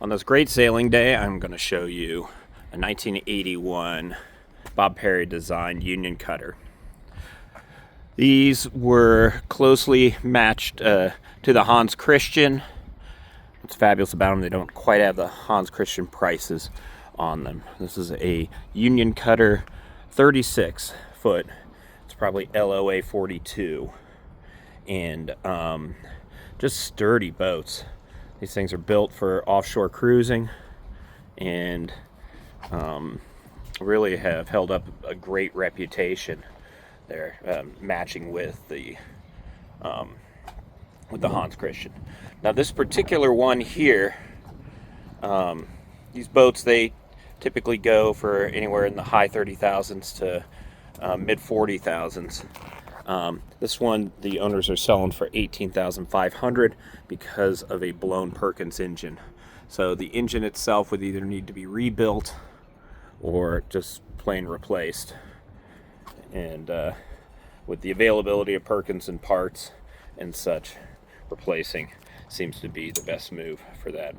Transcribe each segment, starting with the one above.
On this great sailing day, I'm going to show you a 1981 Bob Perry designed Union cutter. These were closely matched to the Hans Christian. What's fabulous about them, they don't quite have the Hans Christian prices on them. This is a Union cutter, 36 foot. It's probably LOA 42. And just sturdy boats. These things are built for offshore cruising and really have held up a great reputation. They're matching with the Hans Christian. Now this particular one here, these boats, they typically go for anywhere in the high 30,000s to mid 40,000s. This one, the owners are selling for $18,500 because of a blown Perkins engine. So the engine itself would either need to be rebuilt or just plain replaced. And with the availability of Perkins and parts and such, replacing seems to be the best move for that.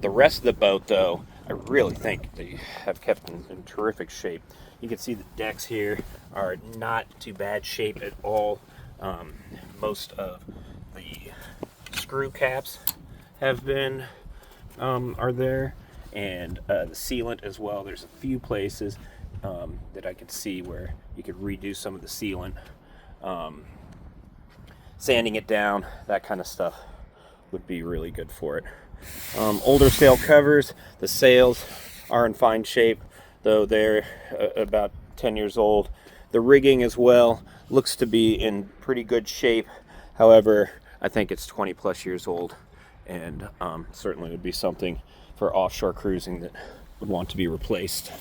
The rest of the boat, though, I really think they have kept in terrific shape. You can see the decks here are not too bad shape at all. Most of the screw caps have been are there, and the sealant as well. There's a few places that I could see where you could redo some of the sealant, sanding it down, that kind of stuff would be really good for it. Older sail covers, the sails are in fine shape, though they're about 10 years old. The rigging as well looks to be in pretty good shape. However, I think it's 20 plus years old, and certainly would be something for offshore cruising that would want to be replaced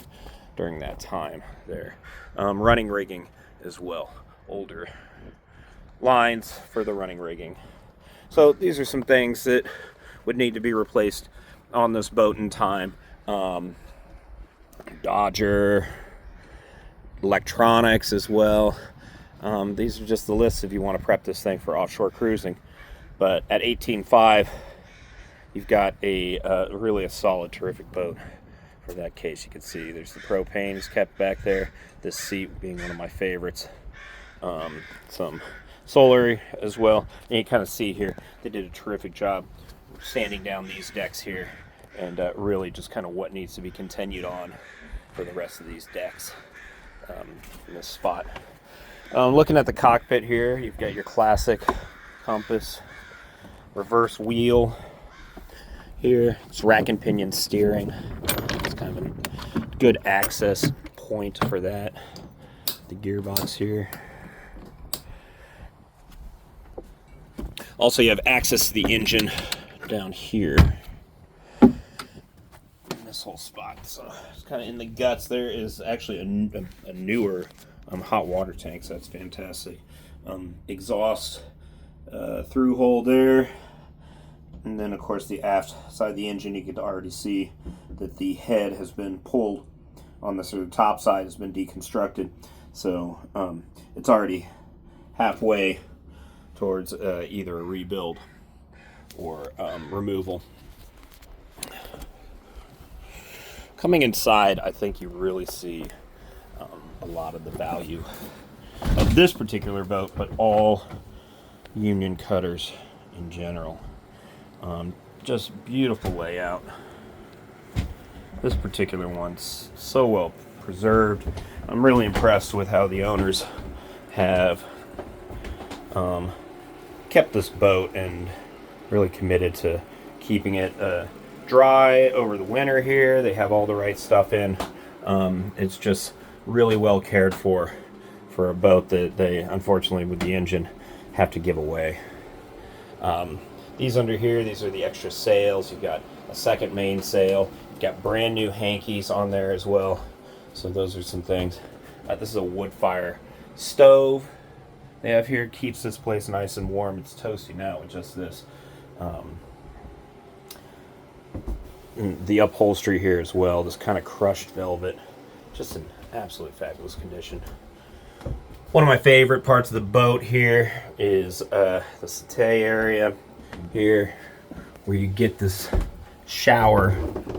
during that time there. Running rigging as well, older lines for the running rigging. So these are some things that would need to be replaced on this boat in time. Dodger, electronics as well. These are just the lists if you want to prep this thing for offshore cruising. But at 18.5, you've got a really a solid, terrific boat for that case. You can see there's the propane is kept back there. This seat being one of my favorites. Some solar as well. And you kind of see here they did a terrific job sanding down these decks here, and really just kind of what needs to be continued on for the rest of these decks in this spot. Looking at the cockpit here, you've got your classic compass, reverse wheel here. It's rack and pinion steering. It's kind of a good access point for that. The gearbox here. Also, you have access to the engine down here in this whole spot. So it's kind of in the guts. There is actually a newer hot water tank, so that's fantastic. Exhaust through hole there, and then of course the aft side of the engine, you could already see that the head has been pulled on the sort of top side, has been deconstructed, so it's already halfway towards either a rebuild or removal. Coming inside, I think you really see a lot of the value of this particular boat, but all Union cutters in general. Just beautiful layout. This particular one's so well preserved. I'm really impressed with how the owners have kept this boat and really committed to keeping it dry over the winter here. They have all the right stuff in. It's just really well cared for a boat that they, unfortunately, with the engine, have to give away. These under here, these are the extra sails. You've got a second mainsail. You've got brand new hankies on there as well. So those are some things. This is a wood fire stove they have here. Keeps this place nice and warm. It's toasty now with just this. The upholstery here as well, this kind of crushed velvet, just in absolute fabulous condition. One of my favorite parts of the boat here is the settee area here, where you get this shower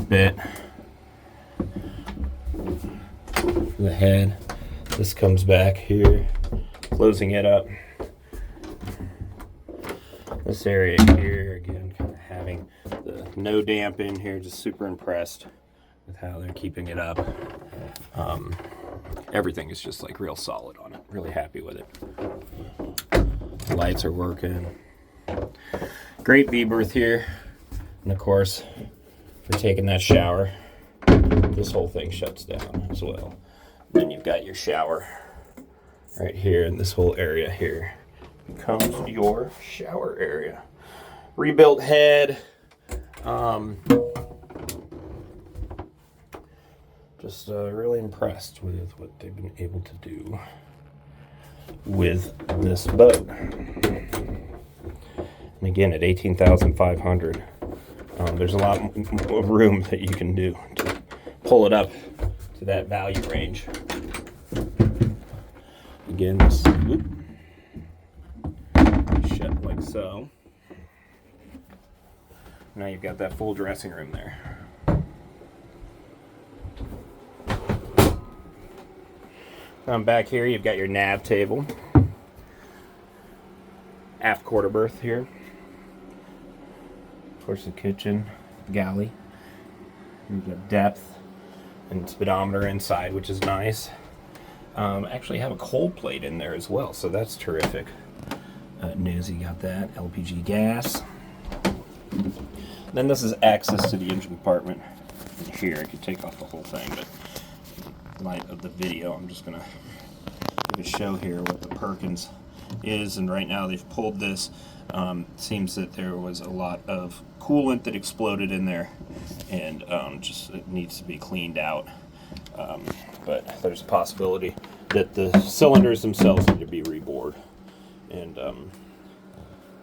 bit, the head. This comes back here, closing it up. This area here, again, kind of having the no damp in here, just super impressed with how they're keeping it up. Everything is just like real solid on it. Really happy with it. The lights are working. Great V-berth here. And of course, for taking that shower, this whole thing shuts down as well. Then you've got your shower right here, and this whole area here becomes your shower area. Rebuilt head. Just really impressed with what they've been able to do with this boat. And again, at 18,500, there's a lot of room that you can do to pull it up to that value range. Again, this shut like so. Now you've got that full dressing room there. Back here, you've got your nav table, aft quarter berth here. Of course, the kitchen, galley. You've got depth and speedometer inside, which is nice. Actually have a cold plate in there as well, so that's terrific. News, you got that. LPG gas. Then this is access to the engine compartment. And here, I could take off the whole thing, but in light of the video, I'm just going to give a show here what the Perkins is. And right now they've pulled this. Seems that there was a lot of coolant that exploded in there, and just it needs to be cleaned out. But there's a possibility that the cylinders themselves need to be rebored. And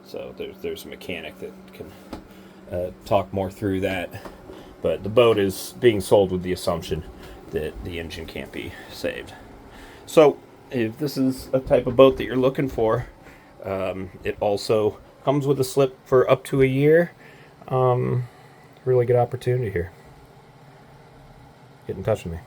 so there's a mechanic that can talk more through that. But the boat is being sold with the assumption that the engine can't be saved. So if this is a type of boat that you're looking for, it also comes with a slip for up to a year. Really good opportunity here. Get in touch with me.